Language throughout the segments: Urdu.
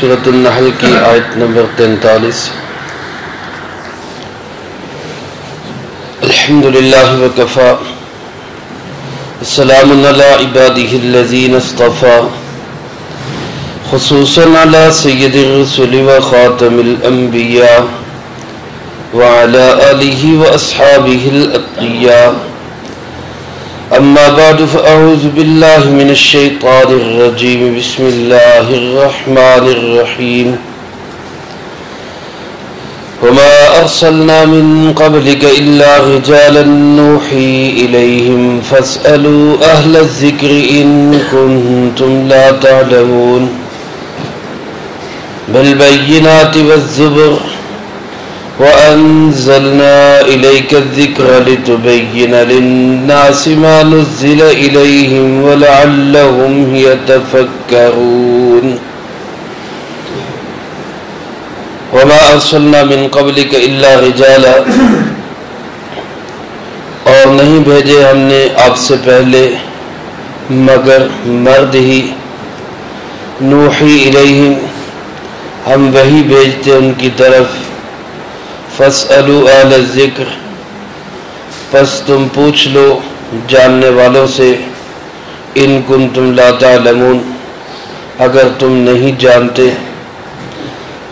سورة النحل کی آیت نمبر 43۔ الحمدللہ وکفا السلام علی عبادہ الذین اصطفا خصوصا علی سید الرسل و خاتم الانبیاء وعلى آلہ واصحابہ الاتقیاء اما بعد فاعوذ باللہ من الشیطان الرجیم بسم اللہ الرحمن الرحیم وما ارسلنا من قبلك الا رجالا نوحی الیہم فاسألوا اہل الذکر ان کنتم لا تعلمون بالبینات والزبر وَأَنزَلْنَا إِلَيْكَ الذِّكْرَ لِتُبَيِّنَ لِلنَّاسِ مَا نُزِّلَ إِلَيْهِمْ وَلَعَلَّهُمْ يَتَفَكَّرُونَ وَمَا أَرْسَلْنَا مِن قَبْلِكَ إِلَّا رِجَالًا، اور نہیں بھیجے ہم نے آپ سے پہلے مگر مرد ہی، نوحی الیہم ہم وحی بھیجتے ان کی طرف، فَاسْأَلُوا أَهْلَ الذِّكْرِ پس تم پوچھ لو جاننے والوں سے، ان کنتم لا تعلمون اگر تم نہیں جانتے،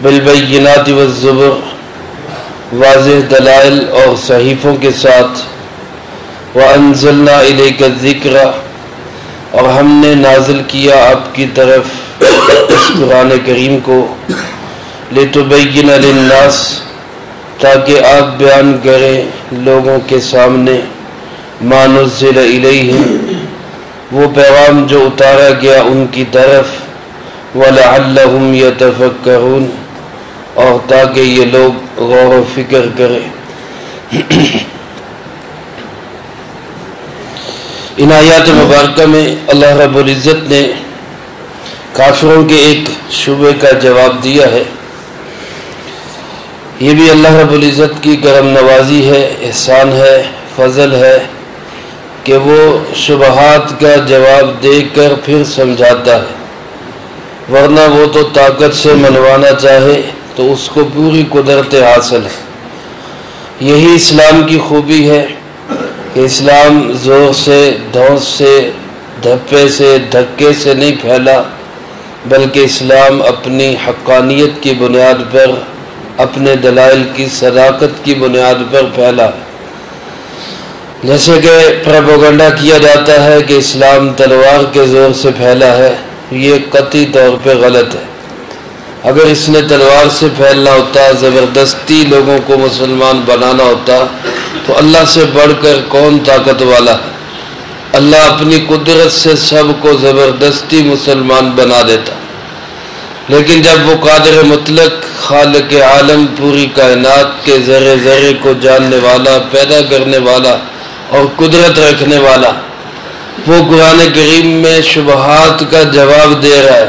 بالبینات والزبر واضح دلائل اور صحیفوں کے ساتھ، وَأَنزَلْنَا إِلَيْكَ الذِّكْرَ اور ہم نے نازل کیا آپ کی طرف اس قرآن کریم کو، لِتُبَيِّنَ لِلنَّاسِ تاکہ آپ بیان کریں لوگوں کے سامنے، ما نزل الیہم وہ پیغام جو اتارا گیا ان کی طرف، وَلَعَلَّهُمْ يَتَفَكَّرُونَ اور تاکہ یہ لوگ غور و فکر کریں۔ ان آیات مبارکہ میں اللہ رب العزت نے کافروں کے ایک شبہ کا جواب دیا ہے۔ یہ بھی اللہ رب العزت کی کرم نوازی ہے، احسان ہے، فضل ہے کہ وہ شبہات کا جواب دے کر پھر سمجھاتا ہے، ورنہ وہ تو طاقت سے منوانا چاہے تو اس کو پوری قدرت حاصل ہے۔ یہی اسلام کی خوبی ہے کہ اسلام زور سے، دھونس سے، دھپے سے، دھکے سے نہیں پھیلا، بلکہ اسلام اپنی حقانیت کی بنیاد پر، اپنے دلائل کی صداقت کی بنیاد پر پھیلا ہے۔ جیسے کہ پروپیگنڈا کیا جاتا ہے کہ اسلام تلوار کے زور سے پھیلا ہے، یہ قطعی طور پہ غلط ہے۔ اگر اس نے تلوار سے پھیلنا ہوتا، زبردستی لوگوں کو مسلمان بنانا ہوتا تو اللہ سے بڑھ کر کون طاقت والا ہے؟ اللہ اپنی قدرت سے سب کو زبردستی مسلمان بنا دیتا، لیکن جب وہ قادر مطلق، خالق عالم، پوری کائنات کے ذرے ذرے کو جاننے والا، پیدا کرنے والا اور قدرت رکھنے والا، وہ قرآن کریم میں شبہات کا جواب دے رہا ہے،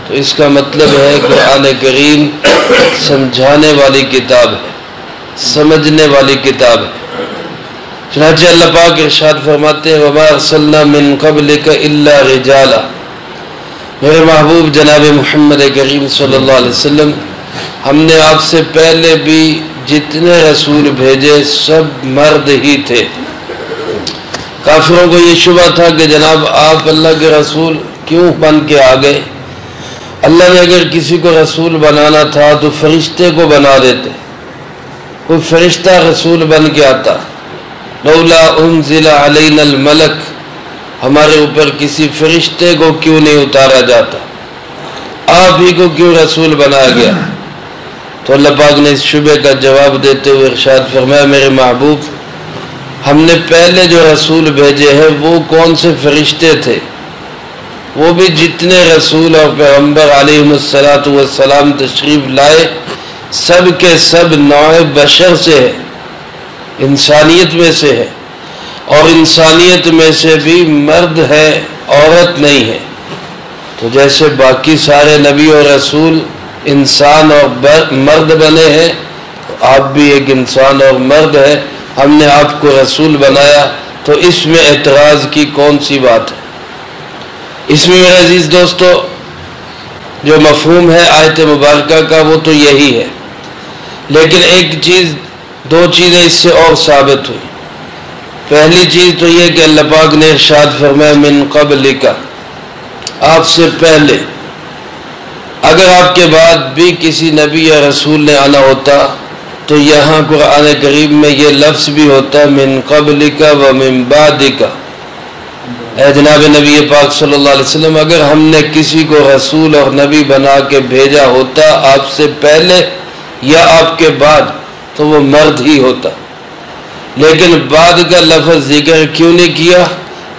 تو اس کا مطلب ہے قرآن کریم سمجھانے والی کتاب ہے، سمجھنے والی کتاب ہے۔ چنانچہ اللہ پاک ارشاد فرماتے ہیں، وَمَا أَرْسَلْنَا مِن قَبْلِكَ إِلَّا رِجَالًا، میرے محبوب جناب محمد کریم صلی اللہ علیہ وسلم، ہم نے آپ سے پہلے بھی جتنے رسول بھیجے سب مرد ہی تھے۔ کافروں کو یہ شبہ تھا کہ جناب آپ اللہ کے رسول کیوں بن کے آ گئے؟ اللہ نے اگر کسی کو رسول بنانا تھا تو فرشتے کو بنا دیتے، کوئی فرشتہ رسول بن کے آتا، لولا انزل علینا الملک، ہمارے اوپر کسی فرشتے کو کیوں نہیں اتارا جاتا، آپ ہی کو کیوں رسول بنایا گیا؟ تو اللہ پاک نے اس شبہ کا جواب دیتے ہوئے ارشاد فرمایا، میرے محبوب ہم نے پہلے جو رسول بھیجے ہیں وہ کون سے فرشتے تھے؟ وہ بھی جتنے رسول اور پیغمبر علیہ السلام تشریف لائے سب کے سب نوع بشر سے ہے، انسانیت میں سے ہے، اور انسانیت میں سے بھی مرد ہے، عورت نہیں ہے۔ تو جیسے باقی سارے نبی اور رسول انسان اور مرد بنے ہیں، آپ بھی ایک انسان اور مرد ہے، ہم نے آپ کو رسول بنایا، تو اس میں اعتراض کی کون سی بات ہے؟ اس میں میرے عزیز دوستو جو مفہوم ہے آیت مبارکہ کا وہ تو یہی ہے، لیکن ایک چیز، دو چیزیں اس سے اور ثابت ہوئی۔ پہلی چیز تو یہ کہ اللہ پاک نے ارشاد فرمایا من قبلک، آپ سے پہلے، اگر آپ کے بعد بھی کسی نبی یا رسول نے آنا ہوتا تو یہاں قرآن کریم میں یہ لفظ بھی ہوتا من قبلک و من بعدک۔ اے جناب نبی پاک صلی اللہ علیہ وسلم، اگر ہم نے کسی کو رسول اور نبی بنا کے بھیجا ہوتا آپ سے پہلے یا آپ کے بعد تو وہ مرد ہی ہوتا، لیکن بعد کا لفظ ذکر کیوں نہیں کیا؟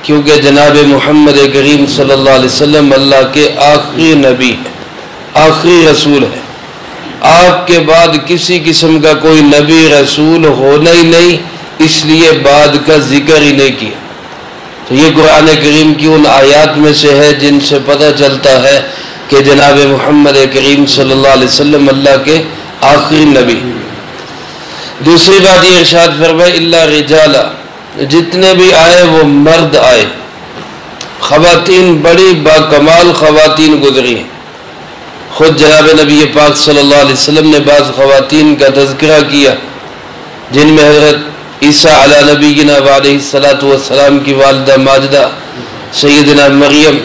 کیونکہ جناب محمد کریم صلی اللہ علیہ وسلم اللہ کے آخری نبی ہے، آخری رسول ہے۔ آپ کے بعد کسی قسم کا کوئی نبی رسول ہونا ہی نہیں، اس لیے بعد کا ذکر ہی نہیں کیا۔ تو یہ قرآن کریم کی ان آیات میں سے ہے جن سے پتہ چلتا ہے کہ جناب محمد کریم صلی اللہ علیہ وسلم اللہ کے آخری نبی۔ دوسری بات یہ ارشاد فرمائے الا رجالا، جتنے بھی آئے وہ مرد آئے، خواتین بڑی باکمال خواتین گزری ہیں۔ خود جناب نبی پاک صلی اللہ علیہ وسلم نے بعض خواتین کا تذکرہ کیا جن میں حضرت عیسیٰ علی نبینا علیہ السلام کی والدہ ماجدہ سیدنا مریم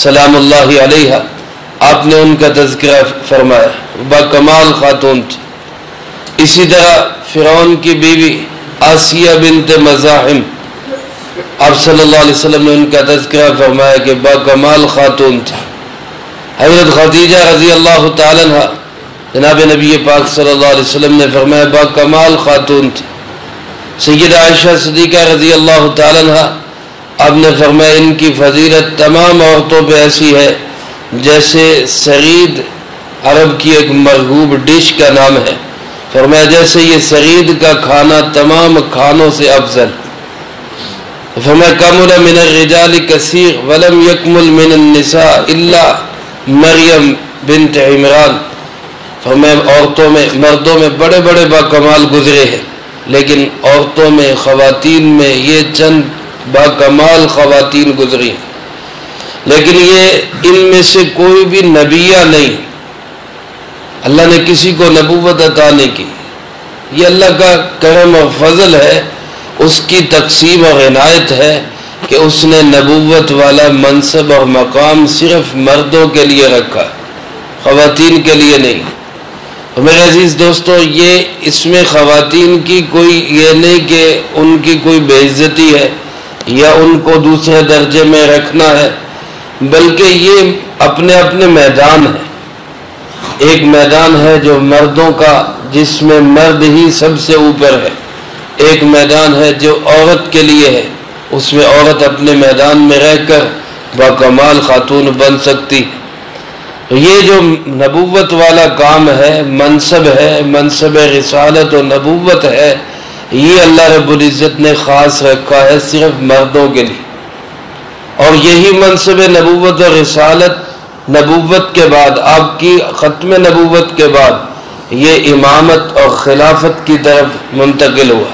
سلام اللہ علیہا، آپ نے ان کا تذکرہ فرمایا، باکمال خاتون تھی۔ اسی طرح فرعون کی بیوی آسیہ بنت مزاحم، آپ صلی اللہ علیہ وسلم نے ان کا تذکرہ فرمایا کہ باکمال خاتون تھی۔ حضرت خدیجہ رضی اللہ تعالیٰ عنہ، جناب نبی پاک صلی اللہ علیہ وسلم نے فرمایا باکمال خاتون تھی۔ سیدہ عائشہ صدیقہ رضی اللہ تعالیٰ عنہ، آپ نے فرمایا ان کی فضیلت تمام عورتوں پہ ایسی ہے جیسے سرید عرب کی ایک مرغوب ڈش کا نام ہے، فرمایا جیسے یہ سرید کا کھانا تمام کھانوں سے افضل۔ فرمایا کمل من الرجال کثیر ولم یکمل من النساء الا مریم بنت عمران، فرمایا عورتوں میں، مردوں میں بڑے بڑے باکمال گزرے ہیں، لیکن عورتوں میں، خواتین میں یہ چند باکمال خواتین گزری ہیں، لیکن یہ ان میں سے کوئی بھی نبیہ نہیں، اللہ نے کسی کو نبوت عطا نہیں کی، یہ اللہ کا کرم اور فضل ہے، اس کی تقسیم اور عنایت ہے کہ اس نے نبوت والا منصب اور مقام صرف مردوں کے لیے رکھا، خواتین کے لیے نہیں۔ تو میرے عزیز دوستو، یہ اس میں خواتین کی کوئی یہ نہیں کہ ان کی کوئی بے عزتی ہے یا ان کو دوسرے درجے میں رکھنا ہے، بلکہ یہ اپنے اپنے میدان ہے۔ ایک میدان ہے جو مردوں کا جس میں مرد ہی سب سے اوپر ہے، ایک میدان ہے جو عورت کے لیے ہے، اس میں عورت اپنے میدان میں رہ کر باکمال خاتون بن سکتی۔ یہ جو نبوت والا کام ہے، منصب ہے، منصب رسالت و نبوت ہے، یہ اللہ رب العزت نے خاص رکھا ہے صرف مردوں کے لیے، اور یہی منصب نبوت و رسالت نبوت کے بعد، آپ کی ختم نبوت کے بعد یہ امامت اور خلافت کی طرف منتقل ہوا۔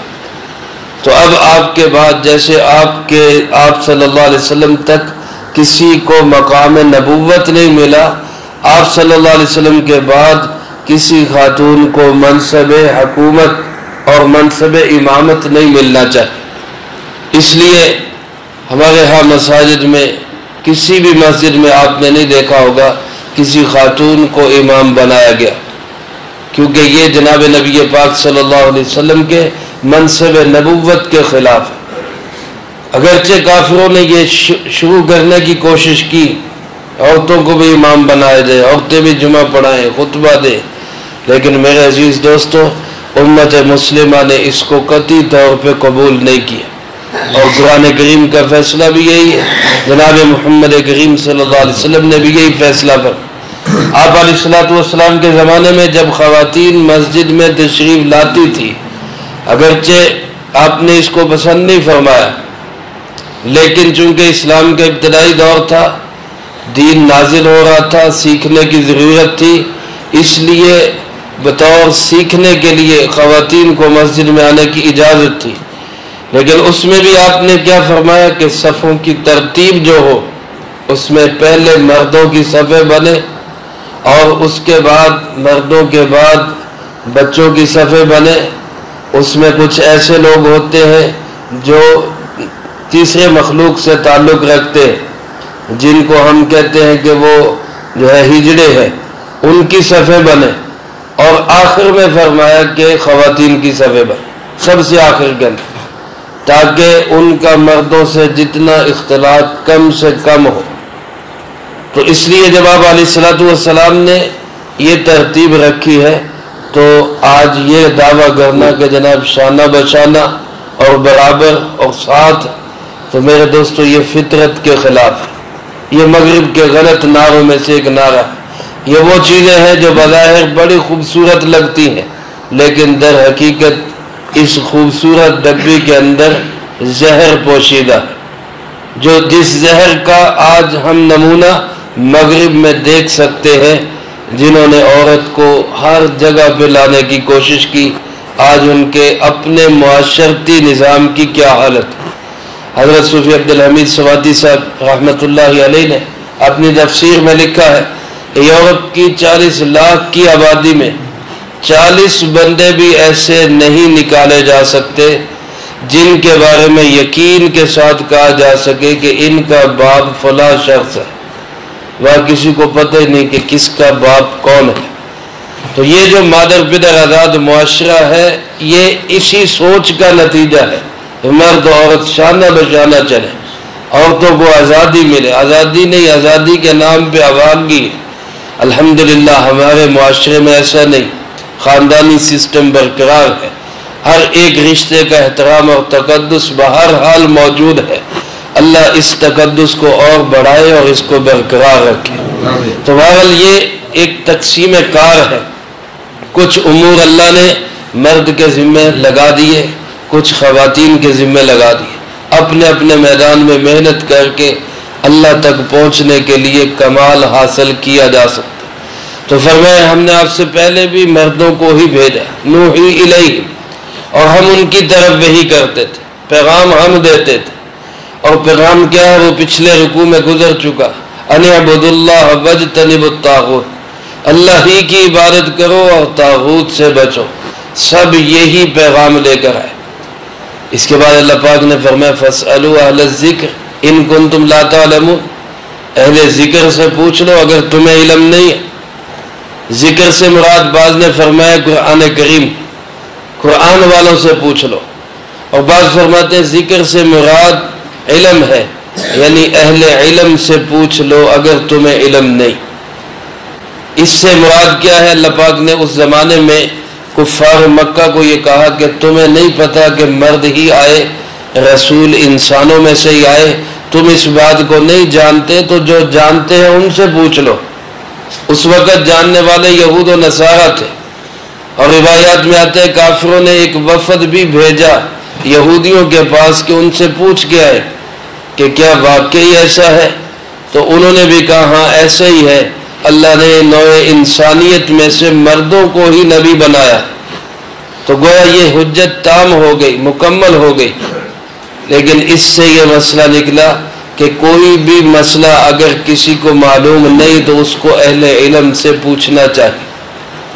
تو اب آپ کے بعد جیسے آپ صلی اللہ علیہ وسلم تک کسی کو مقام نبوت نہیں ملا، آپ صلی اللہ علیہ وسلم کے بعد کسی خاتون کو منصب حکومت اور منصب امامت نہیں ملنا چاہیے۔ اس لیے ہمارے ہاں مساجد میں کسی بھی مسجد میں آپ نے نہیں دیکھا ہوگا کسی خاتون کو امام بنایا گیا، کیونکہ یہ جناب نبی پاک صلی اللہ علیہ وسلم کے منصب نبوت کے خلاف ہے۔ اگرچہ کافروں نے یہ شروع کرنے کی کوشش کی، عورتوں کو بھی امام بنائے دے، عورتیں بھی جمعہ پڑھائیں، خطبہ دے، لیکن میرے عزیز دوستو، امت مسلمہ نے اس کو قطعی طور پہ قبول نہیں کیا، اور قرآن کریم کا فیصلہ بھی یہی ہے، جناب محمد کریم صلی اللہ علیہ وسلم نے بھی یہی فیصلہ فرمایا۔ آپ علیہ السلام کے زمانے میں جب خواتین مسجد میں تشریف لاتی تھی، اگرچہ آپ نے اس کو پسند نہیں فرمایا، لیکن چونکہ اسلام کا ابتدائی دور تھا، دین نازل ہو رہا تھا، سیکھنے کی ضرورت تھی، اس لیے بطور سیکھنے کے لیے خواتین کو مسجد میں آنے کی اجازت تھی، لیکن اس میں بھی آپ نے کیا فرمایا کہ صفوں کی ترتیب جو ہو اس میں پہلے مردوں کی صفیں بنے اور اس کے بعد مردوں کے بعد بچوں کی صفیں بنے، اس میں کچھ ایسے لوگ ہوتے ہیں جو تیسرے مخلوق سے تعلق رکھتے ہیں، جن کو ہم کہتے ہیں کہ وہ جو ہے ہجڑے ہیں، ان کی صفیں بنے، اور آخر میں فرمایا کہ خواتین کی صفیں بنے، سب سے آخر کے اندر، تاکہ ان کا مردوں سے جتنا اختلاط کم سے کم ہو۔ تو اس لیے جب آپ علیہ السلام نے یہ ترتیب رکھی ہے تو آج یہ دعویٰ کرنا کہ جناب شانہ بشانہ اور برابر اور ساتھ، تو میرے دوستو یہ فطرت کے خلاف ہے، یہ مغرب کے غلط نعروں میں سے ایک نعرہ ہے۔ یہ وہ چیزیں ہیں جو بظاہر بڑی خوبصورت لگتی ہیں، لیکن در حقیقت اس خوبصورت ڈبی کے اندر زہر پوشیدہ ہے، جو جس زہر کا آج ہم نمونہ مغرب میں دیکھ سکتے ہیں، جنہوں نے عورت کو ہر جگہ پہ لانے کی کوشش کی، آج ان کے اپنے معاشرتی نظام کی کیا حالت ہے۔ حضرت صوفی عبدالحمید سواتی صاحب رحمۃ اللہ علیہ نے اپنی تفسیر میں لکھا ہے کہ یورپ کی 40 لاکھ کی آبادی میں 40 بندے بھی ایسے نہیں نکالے جا سکتے جن کے بارے میں یقین کے ساتھ کہا جا سکے کہ ان کا باپ فلاں شخص ہے، وہاں کسی کو پتہ ہی نہیں کہ کس کا باپ کون ہے۔ تو یہ جو مادر پدر آزاد معاشرہ ہے، یہ اسی سوچ کا نتیجہ ہے کہ مرد و عورت شانہ بشانہ چلے، عورتوں کو آزادی ملے، آزادی نہیں، آزادی کے نام پہ عوامگی ہے۔ الحمدللہ ہمارے معاشرے میں ایسا نہیں، خاندانی سسٹم برقرار ہے، ہر ایک رشتے کا احترام اور تقدس بہرحال موجود ہے۔ اللہ اس تقدس کو اور بڑھائے اور اس کو برقرار رکھے۔ تو بہرحال یہ ایک تقسیم کار ہے، کچھ امور اللہ نے مرد کے ذمہ لگا دیے، کچھ خواتین کے ذمہ لگا دیے، اپنے اپنے میدان میں محنت کر کے اللہ تک پہنچنے کے لیے کمال حاصل کیا جا سکتا۔ تو فرمایا ہم نے آپ سے پہلے بھی مردوں کو ہی بھیجا، نوحی الیہم، اور ہم ان کی طرف وحی کرتے تھے، پیغام ہم دیتے تھے، اور پیغام کیا ہے وہ پچھلے رکوع میں گزر چکا، ان اعبدوا اللہ واجتنبوا الطاغوت، اللہ ہی کی عبادت کرو اور طاغوت سے بچو، سب یہی پیغام لے کر آئے۔ اس کے بعد اللہ پاک نے فرمایا فاسألوا اہل الذکر ان کنتم لا تعلمون، اہل ذکر سے پوچھ لو اگر تمہیں علم نہیں ہے۔ ذکر سے مراد بعض نے فرمایا قرآن کریم، قرآن والوں سے پوچھ لو، اور بعض فرماتے ہیں ذکر سے مراد علم ہے، یعنی اہل علم سے پوچھ لو اگر تمہیں علم نہیں۔ اس سے مراد کیا ہے؟ اللہ پاک نے اس زمانے میں کفار مکہ کو یہ کہا کہ تمہیں نہیں پتا کہ مرد ہی آئے، رسول انسانوں میں سے ہی آئے، تم اس بات کو نہیں جانتے، تو جو جانتے ہیں ان سے پوچھ لو۔ اس وقت جاننے والے یہود و نصارہ تھے، اور روایات میں آتے ہیں کافروں نے ایک وفد بھی بھیجا یہودیوں کے پاس کہ ان سے پوچھ کے آئے کہ کیا واقعی ایسا ہے؟ تو انہوں نے بھی کہا ہاں ایسا ہی ہے، اللہ نے نوع انسانیت میں سے مردوں کو ہی نبی بنایا۔ تو گویا یہ حجت تام ہو گئی، مکمل ہو گئی۔ لیکن اس سے یہ مسئلہ نکلا کہ کوئی بھی مسئلہ اگر کسی کو معلوم نہیں تو اس کو اہل علم سے پوچھنا چاہیے۔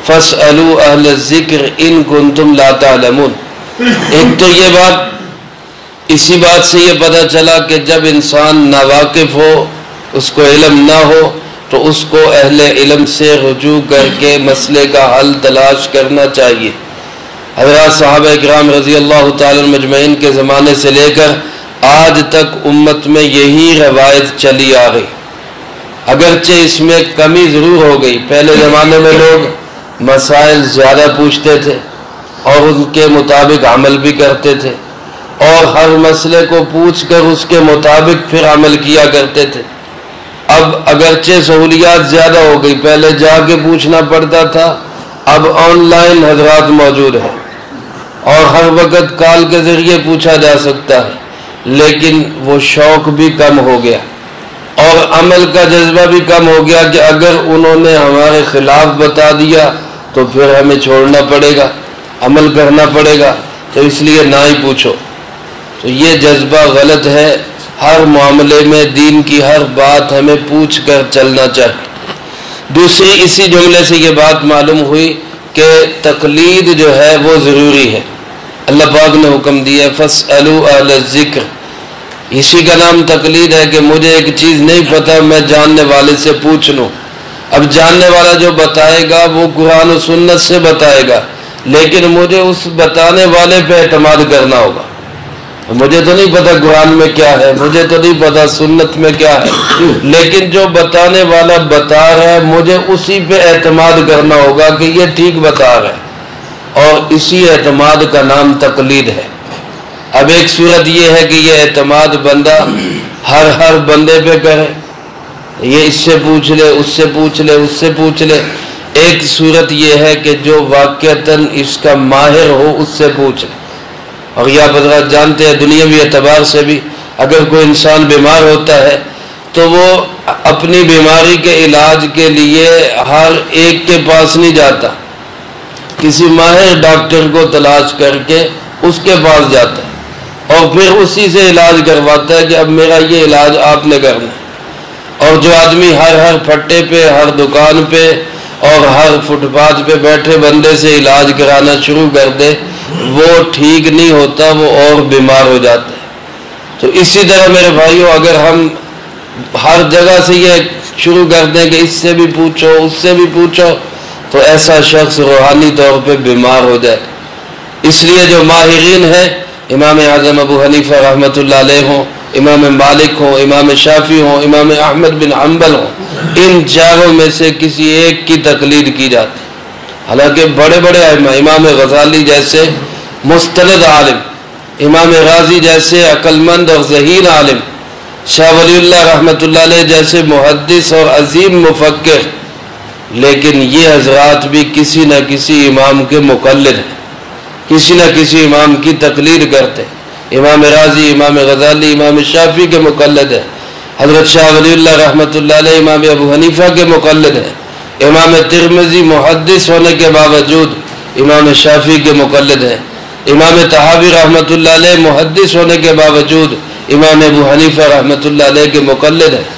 فاسألوا اہل الذکر ان کنتم لا تعلمون۔ ایک تو یہ بات، اسی بات سے یہ پتہ چلا کہ جب انسان ناواقف ہو، اس کو علم نہ ہو، تو اس کو اہل علم سے رجوع کر کے مسئلے کا حل تلاش کرنا چاہیے۔ حضرات صحابہ اکرام رضی اللہ تعالی مجمعین کے زمانے سے لے کر آج تک امت میں یہی روایت چلی آ رہی، اگرچہ اس میں کمی ضرور ہو گئی۔ پہلے زمانے میں لوگ مسائل زیادہ پوچھتے تھے اور ان کے مطابق عمل بھی کرتے تھے، اور ہر مسئلے کو پوچھ کر اس کے مطابق پھر عمل کیا کرتے تھے۔ اب اگرچہ سہولیات زیادہ ہو گئی، پہلے جا کے پوچھنا پڑتا تھا، اب آن لائن حضرات موجود ہیں اور ہر وقت کال کے ذریعے پوچھا جا سکتا ہے، لیکن وہ شوق بھی کم ہو گیا اور عمل کا جذبہ بھی کم ہو گیا کہ اگر انہوں نے ہمارے خلاف بتا دیا تو پھر ہمیں چھوڑنا پڑے گا، عمل کرنا پڑے گا، تو اس لیے نہ ہی پوچھو۔ تو یہ جذبہ غلط ہے۔ ہر معاملے میں دین کی ہر بات ہمیں پوچھ کر چلنا چاہیے۔ دوسری اسی جملے سے یہ بات معلوم ہوئی کہ تقلید جو ہے وہ ضروری ہے. اللہ پاک نے حکم دیا فَاسْأَلُوا أَهْلَ الذِّكْرِ. اسی کا نام تقلید ہے کہ مجھے ایک چیز نہیں پتہ میں جاننے والے سے پوچھ لوں. اب جاننے والا جو بتائے گا وہ قرآن و سنت سے بتائے گا، لیکن مجھے اس بتانے والے پہ اعتماد کرنا ہوگا. مجھے تو نہیں پتہ قرآن میں کیا ہے، مجھے تو نہیں پتہ سنت میں کیا ہے، لیکن جو بتانے والا بتا رہا ہے مجھے اسی پہ اعتماد کرنا ہوگا کہ یہ ٹھیک بتا رہا ہے، اور اسی اعتماد کا نام تقلید ہے. اب ایک صورت یہ ہے کہ یہ اعتماد بندہ ہر بندے پہ کرے، یہ اس سے پوچھ لے، اس سے پوچھ لے، اس سے پوچھ لے. ایک صورت یہ ہے کہ جو واقعتاً اس کا ماہر ہو اس سے پوچھ لے. اور یہ آپ حضرات جانتے ہیں دنیاوی اعتبار سے بھی اگر کوئی انسان بیمار ہوتا ہے تو وہ اپنی بیماری کے علاج کے لیے ہر ایک کے پاس نہیں جاتا، کسی ماہر ڈاکٹر کو تلاش کر کے اس کے پاس جاتا ہے اور پھر اسی سے علاج کرواتا ہے کہ اب میرا یہ علاج آپ نے کرنا ہے. اور جو آدمی ہر پھٹے پہ، ہر دکان پہ اور ہر فٹ پاتھ پہ بیٹھے بندے سے علاج کرانا شروع کر دے وہ ٹھیک نہیں ہوتا، وہ اور بیمار ہو جاتا ہے. تو اسی طرح میرے بھائیوں اگر ہم ہر جگہ سے یہ شروع کر دیں کہ اس سے بھی پوچھو، اس سے بھی پوچھو، تو ایسا شخص روحانی طور پہ بیمار ہو جائے. اس لیے جو ماہرین ہیں، امام اعظم ابو حنیفہ رحمۃ اللہ علیہ ہوں، امام مالک ہوں، امام شافعی ہوں، امام احمد بن حنبل ہوں، ان چاروں میں سے کسی ایک کی تقلید کی جاتی. حالانکہ بڑے بڑے ائمہ، امام غزالی جیسے مستند عالم، امام غازی جیسے عقل مند اور ذہین عالم، شاہ ولی اللہ رحمۃ اللہ علیہ جیسے محدث اور عظیم مفکر، لیکن یہ حضرات بھی کسی نہ کسی امام کے مقلد ہیں، کسی نہ کسی امام کی تقلید کرتے. امام راضی، امام غزالی، امام شافعی کے مقلد ہیں. حضرت شاہ ولی اللہ رحمۃ اللہ علیہ امام ابو حنیفہ کے مقلد ہیں. امام ترمذی محدث ہونے کے باوجود امام شافعی کے مقلد ہیں. امام طحاوی رحمۃ اللہ علیہ محدث ہونے کے باوجود امام ابو حنیفہ رحمۃ اللہ علیہ کے مقلد ہیں.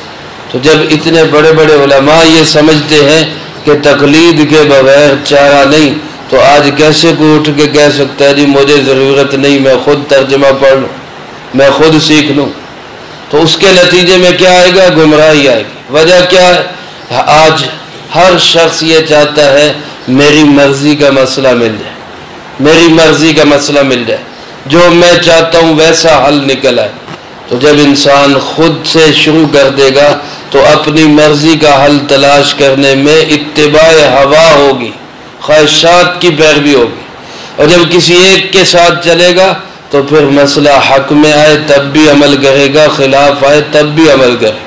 تو جب اتنے بڑے بڑے علماء یہ سمجھتے ہیں کہ تقلید کے بغیر چارہ نہیں، تو آج کیسے کوئی اٹھ کے کہہ سکتا ہے جی مجھے ضرورت نہیں، میں خود ترجمہ پڑھ لوں، میں خود سیکھ لوں؟ تو اس کے نتیجے میں کیا آئے گا؟ گمراہی آئے گی. وجہ کیا ہے؟ آج ہر شخص یہ چاہتا ہے میری مرضی کا مسئلہ مل جائے، میری مرضی کا مسئلہ مل جائے، جو میں چاہتا ہوں ویسا حل نکل آئے. تو جب انسان خود سے شروع کر دے گا تو اپنی مرضی کا حل تلاش کرنے میں اتباع ہوا ہوگی، خواہشات کی پیروی ہوگی. اور جب کسی ایک کے ساتھ چلے گا تو پھر مسئلہ حق میں آئے تب بھی عمل کرے گا، خلاف آئے تب بھی عمل کرے.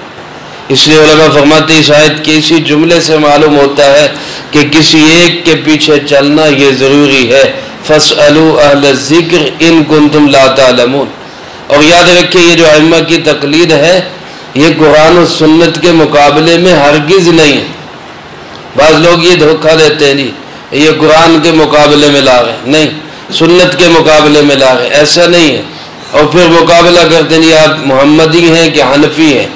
اس لیے علماء فرماتے ہیں اس آیت کے اسی جملے سے معلوم ہوتا ہے کہ کسی ایک کے پیچھے چلنا یہ ضروری ہے. فَاسْأَلُوا أَهْلَ الذِّكْرِ إِن كُنتُمْ لَا تَعْلَمُونَ. اور یاد رکھیں یہ جو ائمہ کی تقلید ہے یہ قرآن و سنت کے مقابلے میں ہرگز نہیں ہے. بعض لوگ یہ دھوکہ دیتے ہیں جی یہ قرآن کے مقابلے میں لا رہے ہیں، نہیں، سنت کے مقابلے میں لا رہے ہیں، ایسا نہیں ہے. اور پھر مقابلہ کرتے ہیں جی آپ محمدی ہیں کہ حنفی ہیں،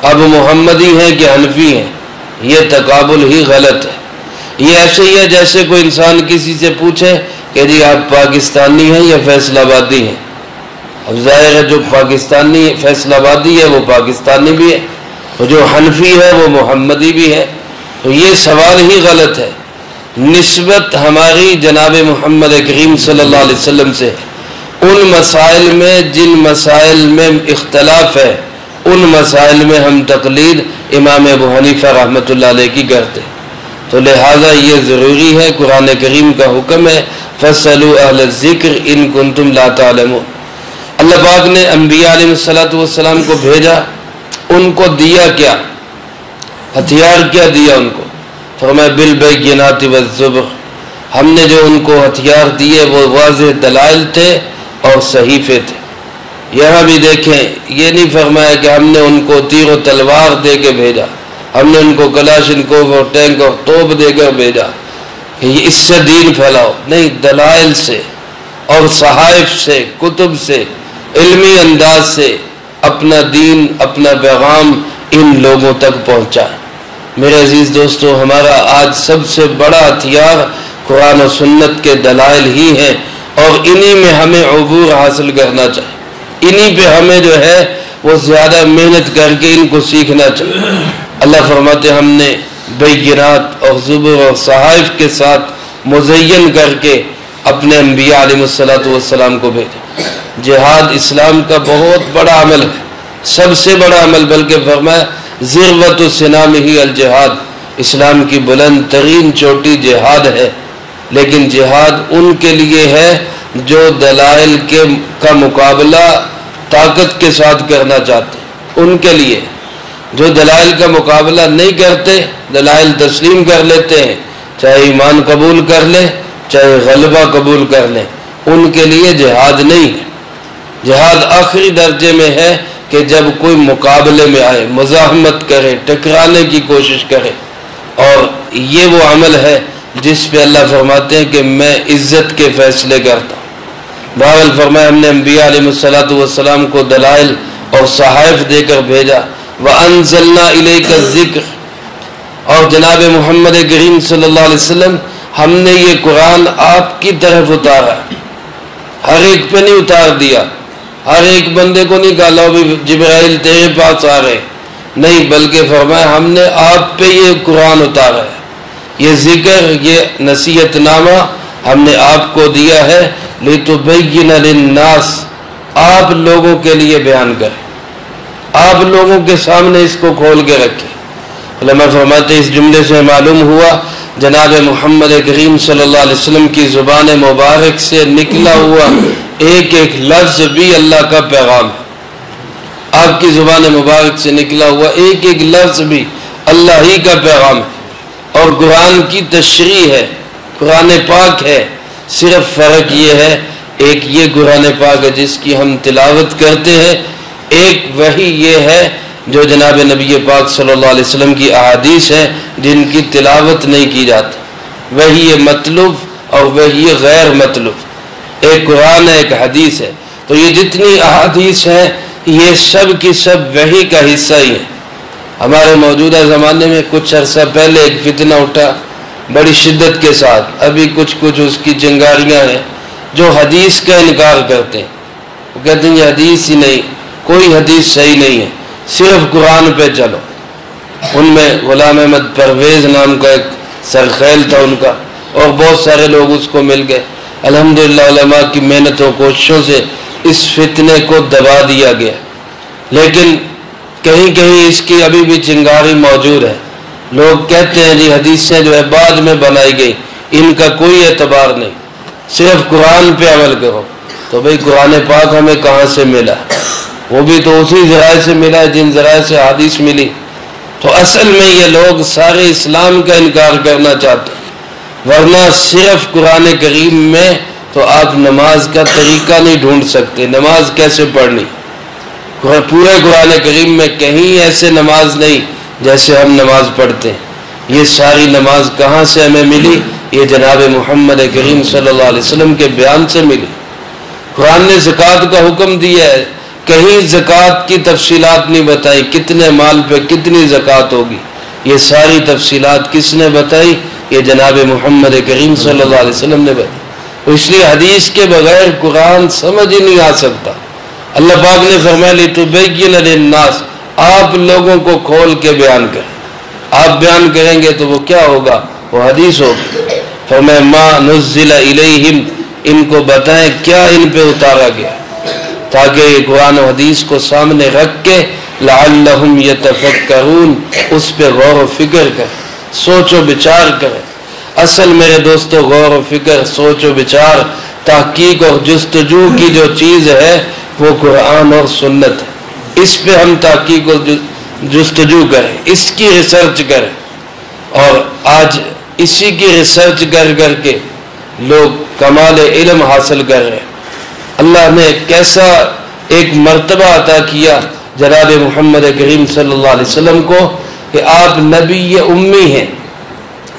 اب محمدی ہیں کہ حنفی ہیں. یہ تقابل ہی غلط ہے. یہ ایسے ہی ہے جیسے کوئی انسان کسی سے پوچھے کہ جی آپ پاکستانی ہیں یا فیصل آبادی ہیں. اب ظاہر ہے جو پاکستانی فیصل آبادی ہے وہ پاکستانی بھی ہے، اور جو حنفی ہے وہ محمدی بھی ہے. تو یہ سوال ہی غلط ہے. نسبت ہماری جناب محمد کریم صلی اللہ علیہ وسلم سے ان مسائل میں جن مسائل میں اختلاف ہے ان مسائل میں ہم تقلید امام ابو حنیفہ رحمۃ اللہ علیہ کی کرتے. تو لہٰذا یہ ضروری ہے، قرآن کریم کا حکم ہے فَاسْأَلُوا أَهْلَ الذِّكْرِ إِن كُنتُمْ لَا تَعْلَمُونَ. اللہ پاک نے انبیاء علیہ السلام کو بھیجا، ان کو دیا کیا؟ ہتھیار کیا دیا ان کو؟ فرمایا بالبینات والزبر. ہم نے جو ان کو ہتھیار دیے وہ واضح دلائل تھے اور صحیفے تھے. یہاں بھی دیکھیں یہ نہیں فرمایا کہ ہم نے ان کو تیر و تلوار دے کے بھیجا، ہم نے ان کو کلاشنکوف اور ٹینک اور توپ دے کر بھیجا کہ یہ اس سے دین پھیلاؤ. نہیں، دلائل سے اور صحائف سے، کتب سے، علمی انداز سے اپنا دین، اپنا پیغام ان لوگوں تک پہنچائیں. میرے عزیز دوستو، ہمارا آج سب سے بڑا ہتھیار قرآن و سنت کے دلائل ہی ہیں، اور انہی میں ہمیں عبور حاصل کرنا چاہیے، انہی پہ ہمیں جو ہے وہ زیادہ محنت کر کے ان کو سیکھنا چاہیے۔ اللہ فرماتے ہم نے بینات اور زبر اور صحائف کے ساتھ مزین کر کے اپنے انبیاء علیہ السلام کو بھیجا۔ جہاد اسلام کا بہت بڑا عمل ہے، سب سے بڑا عمل، بلکہ فرمایا ذروۃ سنامہ الجہاد، اسلام کی بلند ترین چوٹی جہاد ہے، لیکن جہاد ان کے لیے ہے جو دلائل کا مقابلہ طاقت کے ساتھ کرنا چاہتے ہیں، ان کے لیے جو دلائل کا مقابلہ نہیں کرتے، دلائل تسلیم کر لیتے ہیں، چاہے ایمان قبول کر لیں چاہے غلبہ قبول کر لیں، ان کے لیے جہاد نہیں ہے۔ جہاد آخری درجے میں ہے کہ جب کوئی مقابلے میں آئے، مزاحمت کرے، ٹکرانے کی کوشش کرے، اور یہ وہ عمل ہے جس پہ اللہ فرماتے ہیں کہ میں عزت کے فیصلے کرتا ہوں۔ بہرحال فرمایا ہم نے انبیاء علیہ السلام کو دلائل اور صحائف دے کر بھیجا، وَأَنزَلْنَا إِلَيْكَ الذِّكْرَ، اور جناب محمد کریم صلی اللہ علیہ وسلم ہم نے یہ قرآن آپ کی طرف اتارا، ہر ایک پہ نہیں اتار دیا، ہر ایک بندے کو نہیں کہا لو بھی جبرائیل تیرے پاس آ رہے، نہیں، بلکہ فرمایا ہم نے آپ پہ یہ قرآن اتارا ہے، یہ ذکر، یہ نصیحت نامہ ہم نے آپ کو دیا ہے، لِتُبَيِّنَ لِلنَّاسِ، آپ لوگوں کے لیے بیان کریں، آپ لوگوں کے سامنے اس کو کھول کے رکھیں۔ علماء فرماتے اس جملے سے معلوم ہوا جناب محمد کریم صلی اللہ علیہ وسلم کی زبان مبارک سے نکلا ہوا ایک ایک لفظ بھی اللہ کا پیغام ہے، آپ کی زبان مبارک سے نکلا ہوا ایک ایک لفظ بھی اللہ ہی کا پیغام ہے، اور قرآن کی تشریح ہے، قرآن پاک ہے، صرف فرق یہ ہے ایک یہ قرآن پاک ہے جس کی ہم تلاوت کرتے ہیں، ایک وہی یہ ہے جو جناب نبی پاک صلی اللہ علیہ وسلم کی احادیث ہیں جن کی تلاوت نہیں کی جاتی، وہی یہ مطلوب اور وہی غیر مطلوب، ایک قرآن ہے ایک حدیث ہے۔ تو یہ جتنی احادیث ہیں یہ سب کی سب وحی کا حصہ ہی ہیں۔ ہمارے موجودہ زمانے میں کچھ عرصہ پہلے ایک فتنہ اٹھا بڑی شدت کے ساتھ، ابھی کچھ اس کی چنگاریاں ہیں جو حدیث کا انکار کرتے ہیں، وہ کہتے ہیں یہ حدیث ہی نہیں، کوئی حدیث صحیح نہیں ہے، صرف قرآن پہ چلو۔ ان میں غلام احمد پرویز نام کا ایک سرخیل تھا ان کا، اور بہت سارے لوگ اس کو مل گئے۔ الحمدللہ علماء کی محنتوں کوششوں سے اس فتنے کو دبا دیا گیا، لیکن کہیں کہیں اس کی ابھی بھی چنگاری موجود ہے۔ لوگ کہتے ہیں جی حدیثیں جو ہے بعد میں بنائی گئی، ان کا کوئی اعتبار نہیں، صرف قرآن پہ عمل کرو۔ تو بھئی قرآن پاک ہمیں کہاں سے ملا؟ وہ بھی تو اسی ذرائع سے ملا ہے جن ذرائع سے حدیث ملی۔ تو اصل میں یہ لوگ سارے اسلام کا انکار کرنا چاہتے ہیں، ورنہ صرف قرآن کریم میں تو آپ نماز کا طریقہ نہیں ڈھونڈ سکتے، نماز کیسے پڑھنی۔ پورے قرآن کریم میں کہیں ایسے نماز نہیں جیسے ہم نماز پڑھتے ہیں۔ یہ ساری نماز کہاں سے ہمیں ملی؟ یہ جناب محمد کریم صلی اللہ علیہ وسلم کے بیان سے ملی۔ قرآن نے زکوٰۃ کا حکم دیا ہے، کہیں زکوٰۃ کی تفصیلات نہیں بتائی، کتنے مال پہ کتنی زکوٰۃ ہوگی، یہ ساری تفصیلات کس نے بتائی؟ یہ جناب محمد کریم صلی اللہ علیہ وسلم نے بتائی۔ اس لیے حدیث کے بغیر قرآن سمجھ ہی نہیں آ سکتا۔ اللہ پاک نے فرمایا لِتُبَيِّنَ لِلنَّاسِ، آپ لوگوں کو کھول کے بیان کریں، آپ بیان کریں گے تو وہ کیا ہوگا؟ وہ حدیث ہوگی۔ فرمایا مَا نُزِّلَ إِلَيْهِمْ، ان کو بتائیں کیا ان پہ اتارا گیا، تاکہ یہ قرآن و حدیث کو سامنے رکھ کے لعلہم یتفکرون، اس پہ غور و فکر کریں، سوچ و بچار کریں۔ اصل میرے دوستو غور و فکر، سوچ و بچار، تحقیق اور جستجو کی جو چیز ہے وہ قرآن اور سنت ہے، اس پہ ہم تحقیق اور جستجو کریں، اس کی ریسرچ کریں، اور آج اسی کی ریسرچ کر کے لوگ کمال علم حاصل کر رہے ہیں۔ اللہ نے کیسا ایک مرتبہ عطا کیا جناب محمد کریم صلی اللہ علیہ وسلم کو کہ آپ نبی امی ہیں،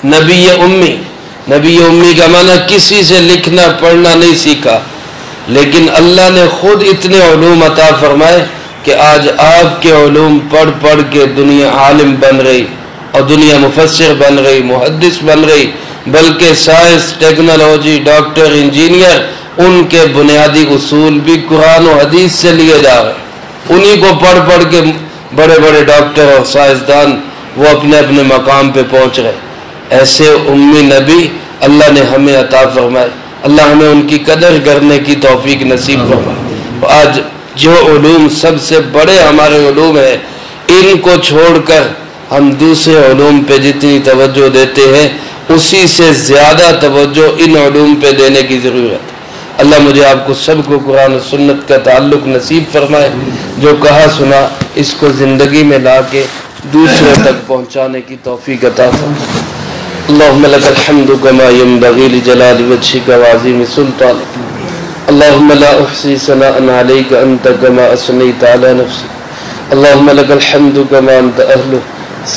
نبی امی۔ نبی امی کا معنی کسی سے لکھنا پڑھنا نہیں سیکھا، لیکن اللہ نے خود اتنے علوم عطا فرمائے کہ آج آپ کے علوم پڑھ کے دنیا عالم بن رہی، اور دنیا مفسر بن رہی، محدث بن رہی، بلکہ سائنس، ٹیکنالوجی، ڈاکٹر، انجینئر، ان کے بنیادی اصول بھی قرآن و حدیث سے لیے جا رہے ہیں۔ انہی کو پڑھ پڑھ کے بڑے بڑے ڈاکٹر اور سائنسدان وہ اپنے اپنے مقام پہ پہنچ رہے۔ ایسے امی نبی اللہ نے ہمیں عطا فرمائے، اللہ ہمیں ان کی قدر کرنے کی توفیق نصیب فرمائے۔ آج جو علوم سب سے بڑے ہمارے علوم ہیں، ان کو چھوڑ کر ہم دوسرے علوم پہ جتنی توجہ دیتے ہیں اسی سے زیادہ توجہ ان علوم پہ دینے کی ضرورت ہے۔ اللہ مجھے آپ کو سب کو قرآن و سنت کا تعلق نصیب فرمائے، جو کہا سنا اس کو زندگی میں لا کے دوسروں تک پہنچانے کی توفیق عطا فرمائے۔ اللہم لک الحمد کما ینبغی لجلال وجہک وعظیم سلطانک، اللہم لا احصی ثناء علیک انت کما اثنیت علی نفسک، اللہم لک الحمد کما انت اہلہ،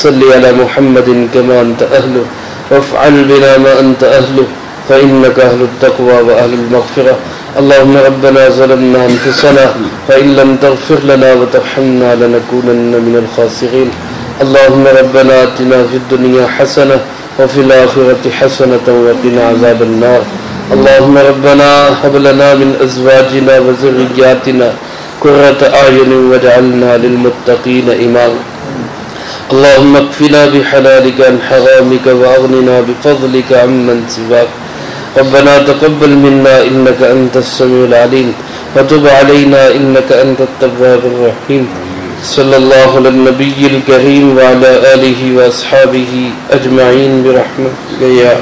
صلی علی محمد کما انت اہلہ، وافعل بنا ما انت اہلہ فإنك أهل التقوى وأهل المغفرة، اللهم ربنا ظلمنا أنفسنا فإن لم تغفر لنا وترحمنا لنكونن من الخاسرين، اللهم ربنا آتنا في الدنيا حسنة وفي الآخرة حسنة وقنا عذاب النار، اللهم ربنا هب لنا من أزواجنا وذرياتنا قرة أعين واجعلنا للمتقين إماما، اللهم اكفنا بحلالك عن حرامك واغننا بفضلك عمن سواك، ربنا تقبل منا إنك أنت السميع العليم وتب علينا إنك أنت التواب الرحيم، صلى الله على النبي الكريم وعلى آله وأصحابه أجمعين برحمتك يا